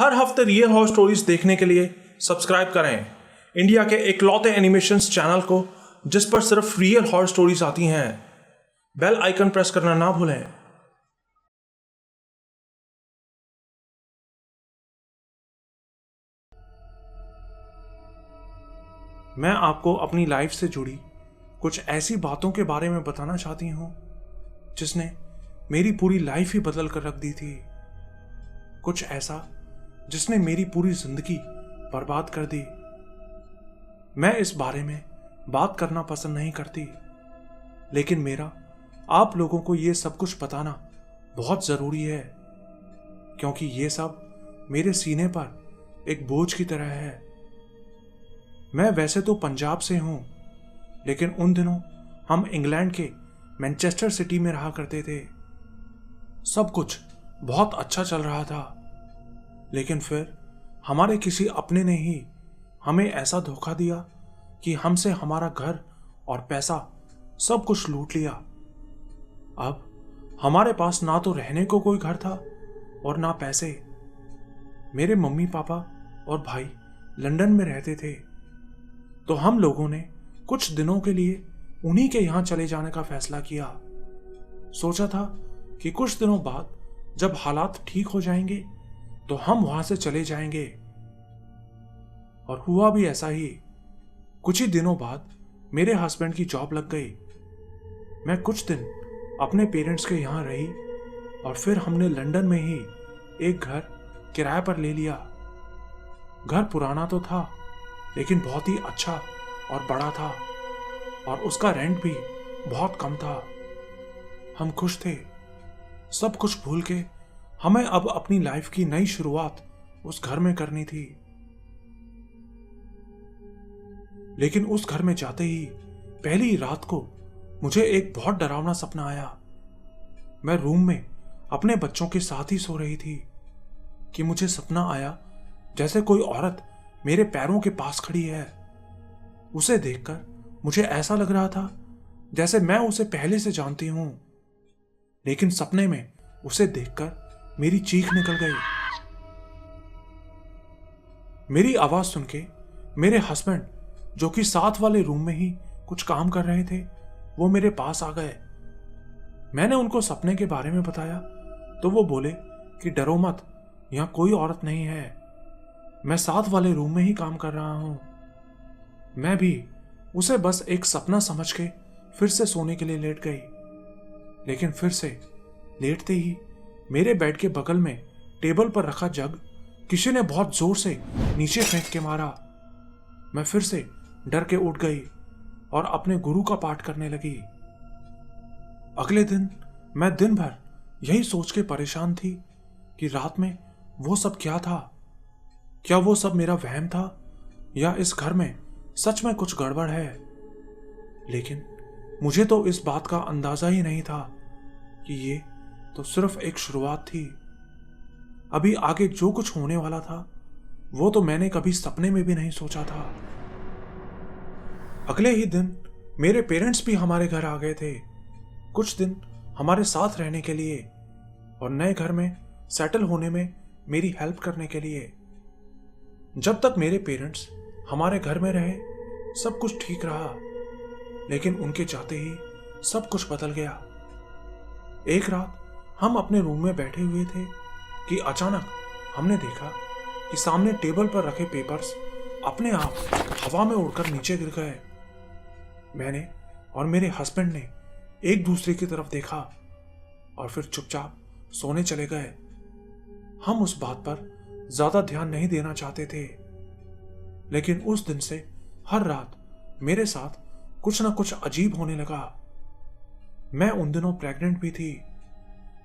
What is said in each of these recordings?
हर हफ्ते real horror stories देखने के लिए सब्सक्राइब करें इंडिया के इकलौते एनिमेशंस चैनल को जिस पर सिर्फ रियल हॉरर स्टोरीज आती हैं। बेल आइकन प्रेस करना ना भूलें। मैं आपको अपनी लाइफ से जुड़ी कुछ ऐसी बातों के बारे में बताना चाहती हूँ जिसने मेरी पूरी लाइफ ही बदल कर रख दी थी। कुछ ऐसा जिसने मेरी पूरी जिंदगी बर्बाद कर दी। मैं इस बारे में बात करना पसंद नहीं करती, लेकिन मेरा आप लोगों को ये सब कुछ बताना बहुत जरूरी है, क्योंकि ये सब मेरे सीने पर एक बोझ की तरह है। मैं वैसे तो पंजाब से हूं, लेकिन उन दिनों हम इंग्लैंड के मैनचेस्टर सिटी में रहा करते थे। सब कुछ बहुत अच्छा चल रहा था, लेकिन फिर हमारे किसी अपने ने ही हमें ऐसा धोखा दिया कि हमसे हमारा घर और पैसा सब कुछ लूट लिया। अब हमारे पास ना तो रहने को कोई घर था और ना पैसे। मेरे मम्मी पापा और भाई लंदन में रहते थे, तो हम लोगों ने कुछ दिनों के लिए उन्हीं के यहां चले जाने का फैसला किया। सोचा था कि कुछ दिनों बाद जब हालात ठीक हो जाएंगे तो हम वहां से चले जाएंगे, और हुआ भी ऐसा ही। कुछ ही दिनों बाद मेरे हस्बैंड की जॉब लग गई। मैं कुछ दिन अपने पेरेंट्स के यहां रही और फिर हमने लंदन में ही एक घर किराए पर ले लिया। घर पुराना तो था, लेकिन बहुत ही अच्छा और बड़ा था, और उसका रेंट भी बहुत कम था। हम खुश थे। सब कुछ भूल के हमें अब अपनी लाइफ की नई शुरुआत उस घर में करनी थी। लेकिन उस घर में जाते ही पहली रात को मुझे एक बहुत डरावना सपना आया। मैं रूम में अपने बच्चों के साथ ही सो रही थी कि मुझे सपना आया जैसे कोई औरत मेरे पैरों के पास खड़ी है। उसे देखकर मुझे ऐसा लग रहा था जैसे मैं उसे पहले से जानती हूं, लेकिन सपने में उसे देखकर मेरी चीख निकल गई। मेरी आवाज सुन के मेरे हस्बैंड, जो कि साथ वाले रूम में ही कुछ काम कर रहे थे, वो मेरे पास आ गए। मैंने उनको सपने के बारे में बताया तो वो बोले कि डरो मत, यहां कोई औरत नहीं है, मैं साथ वाले रूम में ही काम कर रहा हूं। मैं भी उसे बस एक सपना समझ के फिर से सोने के लिए लेट गई। लेकिन फिर से लेटते ही मेरे बेड के बगल में टेबल पर रखा जग किसी ने बहुत जोर से नीचे फेंक के मारा। मैं फिर से डर के उठ गई और अपने गुरु का पाठ करने लगी। अगले दिन मैं दिन भर यही सोच के परेशान थी कि रात में वो सब क्या था। क्या वो सब मेरा वहम था, या इस घर में सच में कुछ गड़बड़ है। लेकिन मुझे तो इस बात का अंदाजा ही नहीं था कि ये तो सिर्फ एक शुरुआत थी। अभी आगे जो कुछ होने वाला था वो तो मैंने कभी सपने में भी नहीं सोचा था। अगले ही दिन मेरे पेरेंट्स भी हमारे घर आ गए थे, कुछ दिन हमारे साथ रहने के लिए और नए घर में सेटल होने में मेरी हेल्प करने के लिए। जब तक मेरे पेरेंट्स हमारे घर में रहे सब कुछ ठीक रहा, लेकिन उनके जाते ही सब कुछ बदल गया। एक रात हम अपने रूम में बैठे हुए थे कि अचानक हमने देखा कि सामने टेबल पर रखे पेपर्स अपने आप हवा में उड़कर नीचे गिर गए। मैंने और मेरे हस्बैंड ने एक दूसरे की तरफ देखा और फिर चुपचाप सोने चले गए। हम उस बात पर ज्यादा ध्यान नहीं देना चाहते थे, लेकिन उस दिन से हर रात मेरे साथ कुछ ना कुछ अजीब होने लगा। मैं उन दिनों प्रेग्नेंट भी थी,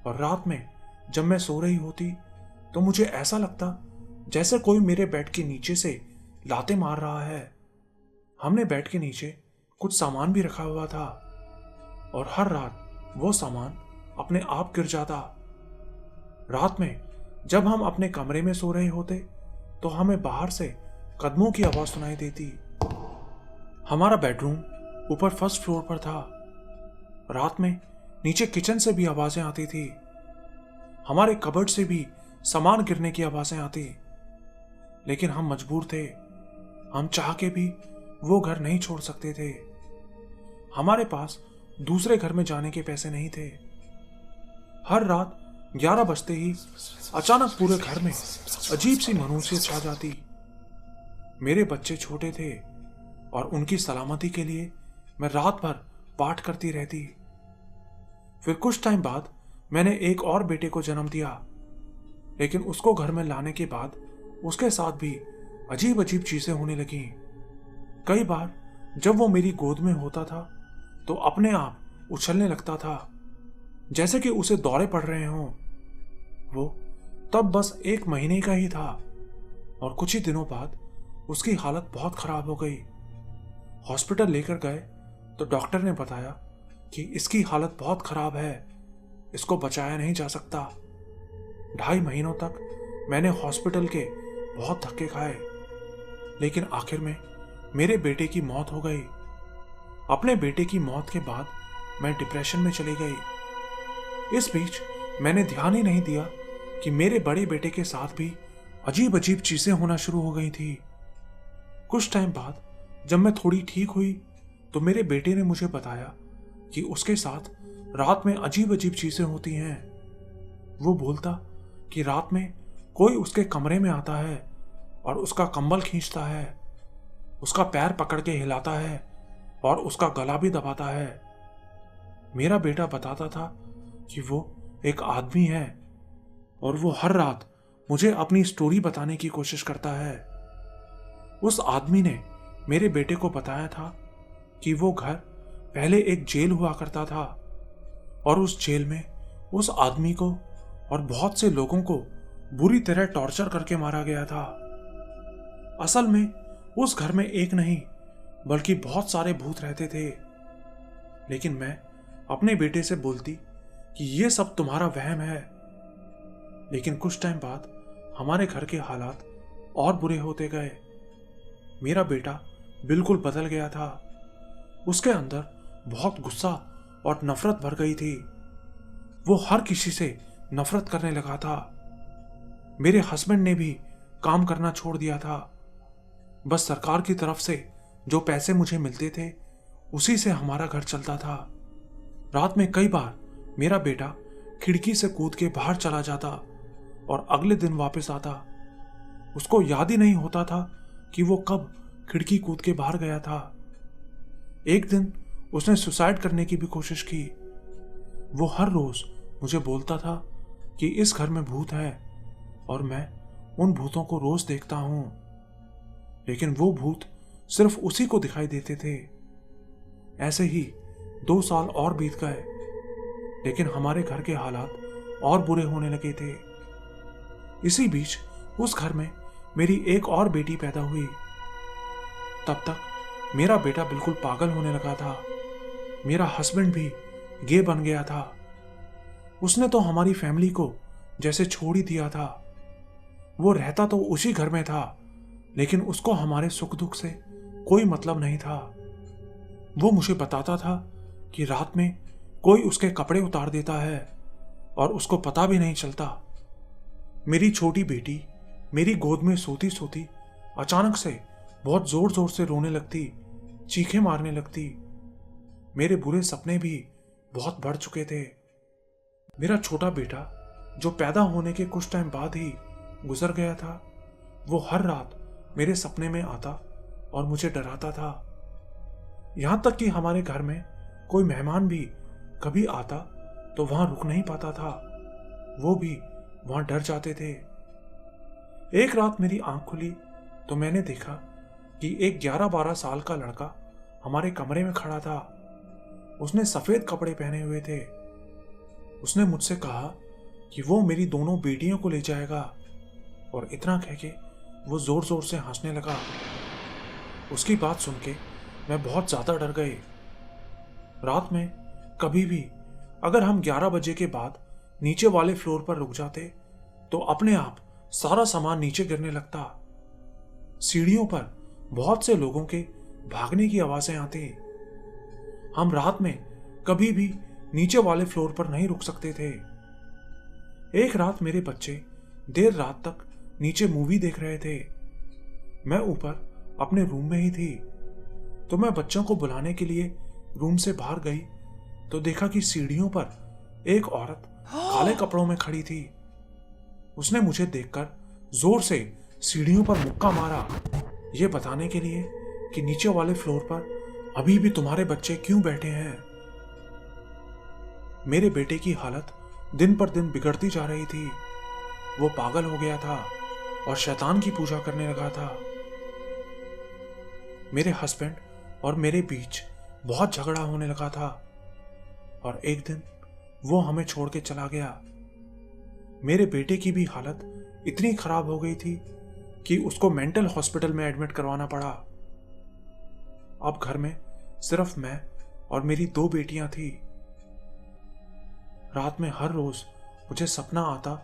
और रात में जब मैं सो रही होती तो मुझे ऐसा लगता जैसे कोई मेरे बेड के नीचे से लाते मार रहा है। हमने बेड के नीचे कुछ सामान भी रखा हुआ था, और हर रात वो सामान अपने आप गिर जाता। रात में जब हम अपने कमरे में सो रहे होते तो हमें बाहर से कदमों की आवाज सुनाई देती। हमारा बेडरूम ऊपर फर्स्ट फ्लोर पर था। रात में नीचे किचन से भी आवाजें आती थी। हमारे कबर्ड से भी सामान गिरने की आवाजें आती। लेकिन हम मजबूर थे। हम चाह के भी वो घर नहीं छोड़ सकते थे। हमारे पास दूसरे घर में जाने के पैसे नहीं थे। हर रात 11 बजते ही अचानक पूरे घर में अजीब सी मनुष्यत छा जाती। मेरे बच्चे छोटे थे और उनकी सलामती के लिए मैं रात भर पाठ करती रहती। फिर कुछ टाइम बाद मैंने एक और बेटे को जन्म दिया, लेकिन उसको घर में लाने के बाद उसके साथ भी अजीब अजीब चीजें होने लगी। कई बार जब वो मेरी गोद में होता था तो अपने आप उछलने लगता था, जैसे कि उसे दौरे पड़ रहे हों। वो तब बस 1 महीने का ही था और कुछ ही दिनों बाद उसकी हालत बहुत खराब हो गई। हॉस्पिटल लेकर गए तो डॉक्टर ने बताया कि इसकी हालत बहुत खराब है, इसको बचाया नहीं जा सकता। 2.5 महीनों तक मैंने हॉस्पिटल के बहुत धक्के खाए, लेकिन आखिर में मेरे बेटे की मौत हो गई। अपने बेटे की मौत के बाद मैं डिप्रेशन में चली गई। इस बीच मैंने ध्यान ही नहीं दिया कि मेरे बड़े बेटे के साथ भी अजीब अजीब चीजें होना शुरू हो गई थी। कुछ टाइम बाद जब मैं थोड़ी ठीक हुई तो मेरे बेटे ने मुझे बताया कि उसके साथ रात में अजीब अजीब चीजें होती हैं। वो बोलता कि रात में कोई उसके कमरे में आता है और उसका कंबल खींचता है, उसका पैर पकड़ के हिलाता है और उसका गला भी दबाता है। मेरा बेटा बताता था कि वो एक आदमी है और वो हर रात मुझे अपनी स्टोरी बताने की कोशिश करता है। उस आदमी ने मेरे बेटे को बताया था कि वो घर पहले एक जेल हुआ करता था और उस जेल में उस आदमी को और बहुत से लोगों को बुरी तरह टॉर्चर करके मारा गया था। असल में उस घर में एक नहीं बल्कि बहुत सारे भूत रहते थे, लेकिन मैं अपने बेटे से बोलती कि ये सब तुम्हारा वहम है। लेकिन कुछ टाइम बाद हमारे घर के हालात और बुरे होते गए। मेरा बेटा बिल्कुल बदल गया था। उसके अंदर बहुत गुस्सा और नफरत भर गई थी। वो हर किसी से नफरत करने लगा था। मेरे हस्बैंड ने भी काम करना छोड़ दिया था। बस सरकार की तरफ से जो पैसे मुझे मिलते थे उसी से हमारा घर चलता था। रात में कई बार मेरा बेटा खिड़की से कूद के बाहर चला जाता और अगले दिन वापस आता। उसको याद ही नहीं होता था कि वो कब खिड़की कूद के बाहर गया था। एक दिन उसने सुसाइड करने की भी कोशिश की। वो हर रोज मुझे बोलता था कि इस घर में भूत है और मैं उन भूतों को रोज देखता हूं, लेकिन वो भूत सिर्फ उसी को दिखाई देते थे। ऐसे ही 2 साल और बीत गए, लेकिन हमारे घर के हालात और बुरे होने लगे थे। इसी बीच उस घर में मेरी एक और बेटी पैदा हुई। तब तक मेरा बेटा बिल्कुल पागल होने लगा था। मेरा हस्बैंड भी गे बन गया था। उसने तो हमारी फैमिली को जैसे छोड़ ही दिया था। वो रहता तो उसी घर में था, लेकिन उसको हमारे सुख दुख से कोई मतलब नहीं था। वो मुझे बताता था कि रात में कोई उसके कपड़े उतार देता है और उसको पता भी नहीं चलता। मेरी छोटी बेटी मेरी गोद में सोती सोती अचानक से बहुत जोर जोर से रोने लगती, चीखें मारने लगती। मेरे बुरे सपने भी बहुत बढ़ चुके थे। मेरा छोटा बेटा जो पैदा होने के कुछ टाइम बाद ही गुजर गया था, वो हर रात मेरे सपने में आता और मुझे डराता था। यहां तक कि हमारे घर में कोई मेहमान भी कभी आता तो वहां रुक नहीं पाता था। वो भी वहां डर जाते थे। एक रात मेरी आंख खुली तो मैंने देखा कि एक 11-12 साल का लड़का हमारे कमरे में खड़ा था। उसने सफेद कपड़े पहने हुए थे। उसने मुझसे कहा कि वो मेरी दोनों बेटियों को ले जाएगा, और इतना कह के वो जोर जोर से हंसने लगा। उसकी बात सुन के मैं बहुत ज्यादा डर गई। रात में कभी भी अगर हम 11 बजे के बाद नीचे वाले फ्लोर पर रुक जाते तो अपने आप सारा सामान नीचे गिरने लगता। सीढ़ियों पर बहुत से लोगों के भागने की आवाजें आती। हम रात में कभी भी नीचे वाले फ्लोर पर नहीं रुक सकते थे। एक रात मेरे बच्चे देर रात तक नीचे मूवी देख रहे थे मैं ऊपर अपने रूम में ही थी, तो मैं बच्चों को बुलाने के लिए रूम से बाहर गई तो देखा कि सीढ़ियों पर एक औरत काले कपड़ों में खड़ी थी। उसने मुझे देखकर जोर से सीढ़ियों पर मुक्का मारा, ये बताने के लिए कि नीचे वाले फ्लोर पर अभी भी तुम्हारे बच्चे क्यों बैठे हैं। मेरे बेटे की हालत दिन पर दिन बिगड़ती जा रही थी। वो पागल हो गया था और शैतान की पूजा करने लगा था। मेरे हस्बैंड और मेरे बीच बहुत झगड़ा होने लगा था और एक दिन वो हमें छोड़ के चला गया। मेरे बेटे की भी हालत इतनी खराब हो गई थी कि उसको मेंटल हॉस्पिटल में एडमिट करवाना पड़ा। अब घर में सिर्फ मैं और मेरी 2 बेटियां थी। रात में हर रोज मुझे सपना आता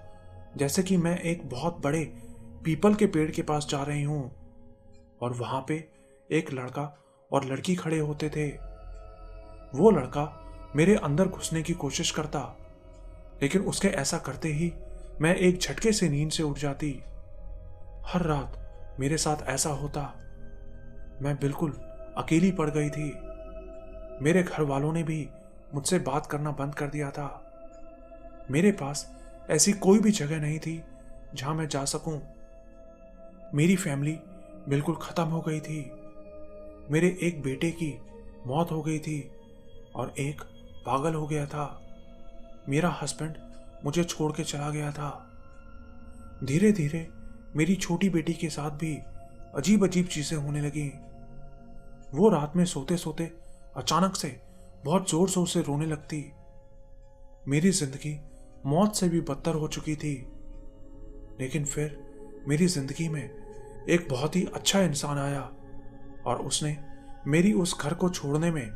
जैसे कि मैं एक बहुत बड़े पीपल के पेड़ के पास जा रही हूं और वहां पे एक लड़का और लड़की खड़े होते थे। वो लड़का मेरे अंदर घुसने की कोशिश करता, लेकिन उसके ऐसा करते ही मैं एक झटके से नींद से उठ जाती। हर रात मेरे साथ ऐसा होता। मैं बिल्कुल अकेली पड़ गई थी। मेरे घर वालों ने भी मुझसे बात करना बंद कर दिया था। मेरे पास ऐसी कोई भी जगह नहीं थी जहां मैं जा सकूं। मेरी फैमिली बिल्कुल खत्म हो गई थी। मेरे एक बेटे की मौत हो गई थी और एक पागल हो गया था। मेरा हस्बैंड मुझे छोड़ के चला गया था। धीरे धीरे मेरी छोटी बेटी के साथ भी अजीब अजीब चीजें होने लगी। वो रात में सोते सोते अचानक से बहुत जोर जोर से रोने लगती। मेरी जिंदगी मौत से भी बदतर हो चुकी थी। लेकिन फिर मेरी जिंदगी में एक बहुत ही अच्छा इंसान आया और उसने मेरी उस घर को छोड़ने में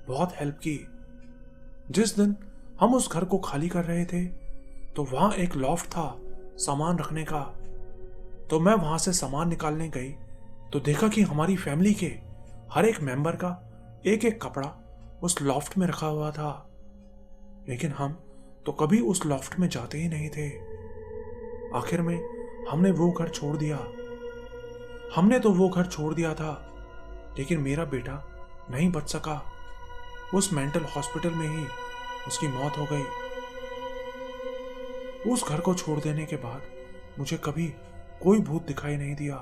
बहुत हेल्प की। जिस दिन हम उस घर को खाली कर रहे थे तो वहां एक लॉफ्ट था सामान रखने का। तो मैं वहां से सामान निकालने गई तो देखा कि हमारी फैमिली के हर एक मेंबर का एक एक कपड़ा उस लॉफ्ट में रखा हुआ था। लेकिन हम तो कभी उस लॉफ्ट में जाते ही नहीं थे। आखिर में हमने वो घर छोड़ दिया। हमने तो वो घर छोड़ दिया था, लेकिन मेरा बेटा नहीं बच सका। उस मेंटल हॉस्पिटल में ही उसकी मौत हो गई। उस घर को छोड़ देने के बाद मुझे कभी कोई भूत दिखाई नहीं दिया।